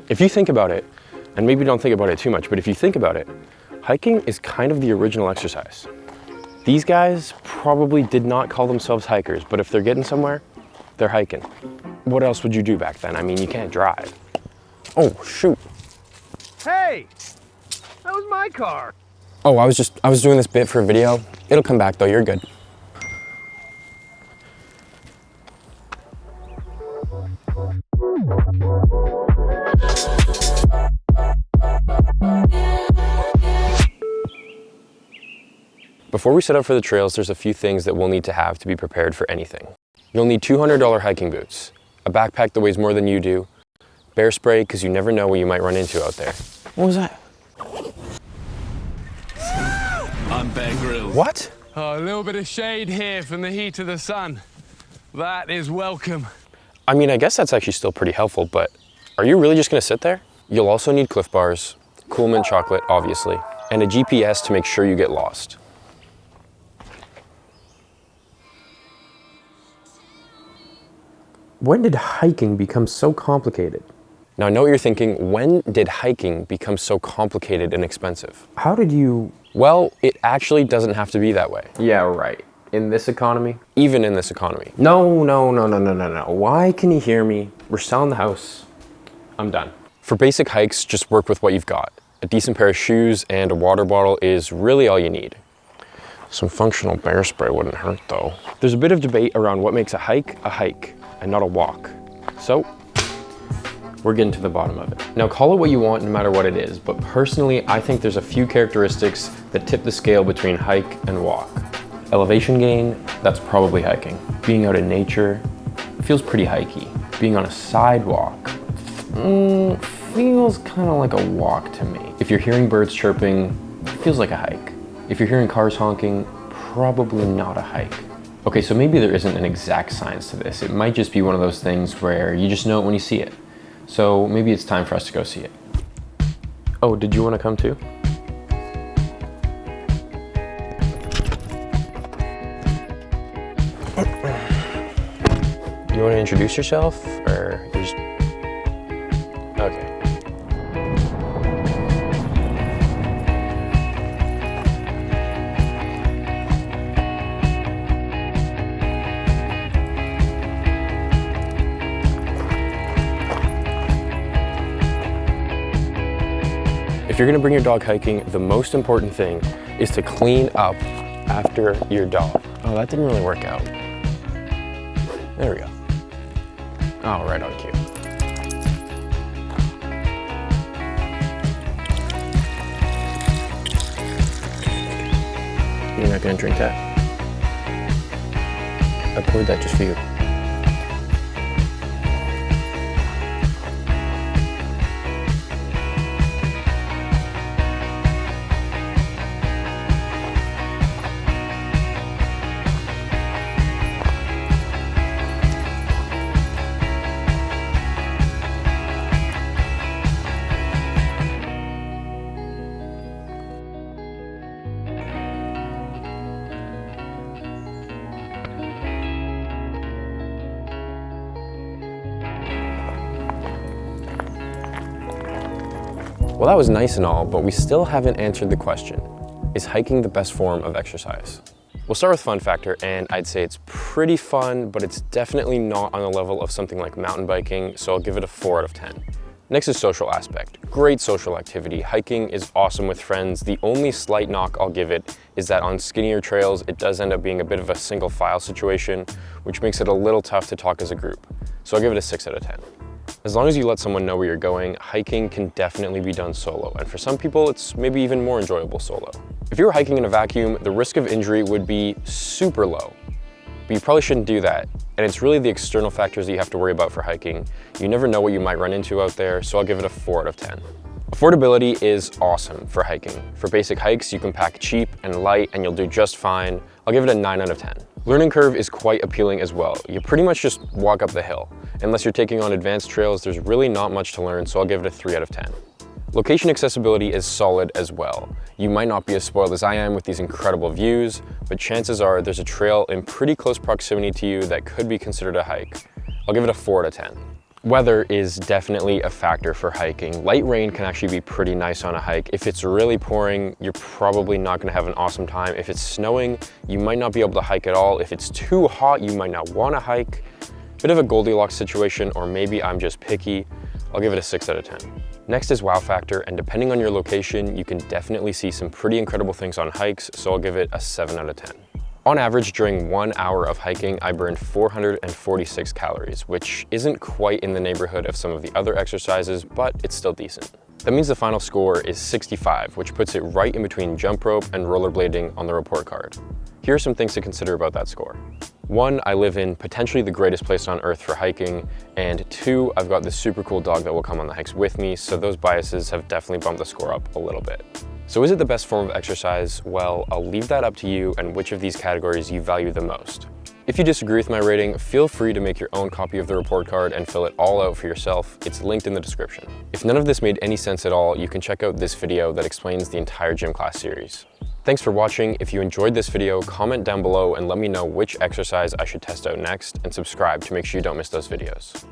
If you think about it, and maybe don't think about it too much, but if you think about it, hiking is kind of the original exercise. These guys probably did not call themselves hikers, but if they're getting somewhere, they're hiking. What else would you do back then? I mean, you can't drive. Oh, shoot. Hey, that was my car. Oh, I was doing this bit for a video. It'll come back though, you're good. Before we set up for the trails, there's a few things that we'll need to have to be prepared for anything. You'll need $200 hiking boots, a backpack that weighs more than you do, bear spray because you never know what you might run into out there. What was that? I'm Bear Grylls. What? Oh, a little bit of shade here from the heat of the sun. That is welcome. I mean, I guess that's actually still pretty helpful, but are you really just gonna sit there? You'll also need Cliff Bars, Cool Mint chocolate, obviously, and a GPS to make sure you get lost. When did hiking become so complicated? Now I know what you're thinking, when did hiking become so complicated and expensive? How did you... Well, it actually doesn't have to be that way. Yeah, right. In this economy? Even in this economy. No. Why can you hear me? We're selling the house. I'm done. For basic hikes, just work with what you've got. A decent pair of shoes and a water bottle is really all you need. Some functional bear spray wouldn't hurt though. There's a bit of debate around what makes a hike and not a walk. So, we're getting to the bottom of it. Now call it what you want no matter what it is, but personally I think there's a few characteristics that tip the scale between hike and walk. Elevation gain, that's probably hiking. Being out in nature, feels pretty hikey. Being on a sidewalk, feels kind of like a walk to me. If you're hearing birds chirping, feels like a hike. If you're hearing cars honking, probably not a hike. Okay, so maybe there isn't an exact science to this. It might just be one of those things where you just know it when you see it. So maybe it's time for us to go see it. Oh, did you want to come too? You want to introduce yourself, or you just... Okay. If you're gonna bring your dog hiking, the most important thing is to clean up after your dog. Oh, that didn't really work out. There we go. Oh, right on cue. You're not gonna drink that? I poured that just for you. Well, that was nice and all, but we still haven't answered the question. Is hiking the best form of exercise? We'll start with fun factor, and I'd say it's pretty fun, but it's definitely not on the level of something like mountain biking, so I'll give it a 4 out of 10. Next is social aspect. Great social activity. Hiking is awesome with friends. The only slight knock I'll give it is that on skinnier trails, it does end up being a bit of a single file situation, which makes it a little tough to talk as a group. So I'll give it a 6 out of 10. As long as you let someone know where you're going, hiking can definitely be done solo, and for some people, it's maybe even more enjoyable solo. If you were hiking in a vacuum, the risk of injury would be super low, but you probably shouldn't do that, and it's really the external factors that you have to worry about for hiking. You never know what you might run into out there, so I'll give it a 4 out of 10. Affordability is awesome for hiking. For basic hikes, you can pack cheap and light, and you'll do just fine. I'll give it a 9 out of 10. Learning curve is quite appealing as well. You pretty much just walk up the hill. Unless you're taking on advanced trails, there's really not much to learn, so I'll give it a 3 out of 10. Location accessibility is solid as well. You might not be as spoiled as I am with these incredible views, but chances are there's a trail in pretty close proximity to you that could be considered a hike. I'll give it a 4 out of 10. Weather is definitely a factor for hiking. Light rain can actually be pretty nice on a hike. If it's really pouring, you're probably not gonna have an awesome time. If it's snowing, you might not be able to hike at all. If it's too hot, you might not wanna hike. Bit of a Goldilocks situation, or maybe I'm just picky. I'll give it a 6 out of 10. Next is wow factor, and depending on your location, you can definitely see some pretty incredible things on hikes, so I'll give it a 7 out of 10. On average, during 1 hour of hiking, I burned 446 calories, which isn't quite in the neighborhood of some of the other exercises, but it's still decent. That means the final score is 65, which puts it right in between jump rope and rollerblading on the report card. Here are some things to consider about that score. 1, I live in potentially the greatest place on earth for hiking, and 2, I've got this super cool dog that will come on the hikes with me, so those biases have definitely bumped the score up a little bit. So is it the best form of exercise? Well, I'll leave that up to you and which of these categories you value the most. If you disagree with my rating, feel free to make your own copy of the report card and fill it all out for yourself. It's linked in the description. If none of this made any sense at all, you can check out this video that explains the entire gym class series. Thanks for watching. If you enjoyed this video, comment down below and let me know which exercise I should test out next, and subscribe to make sure you don't miss those videos.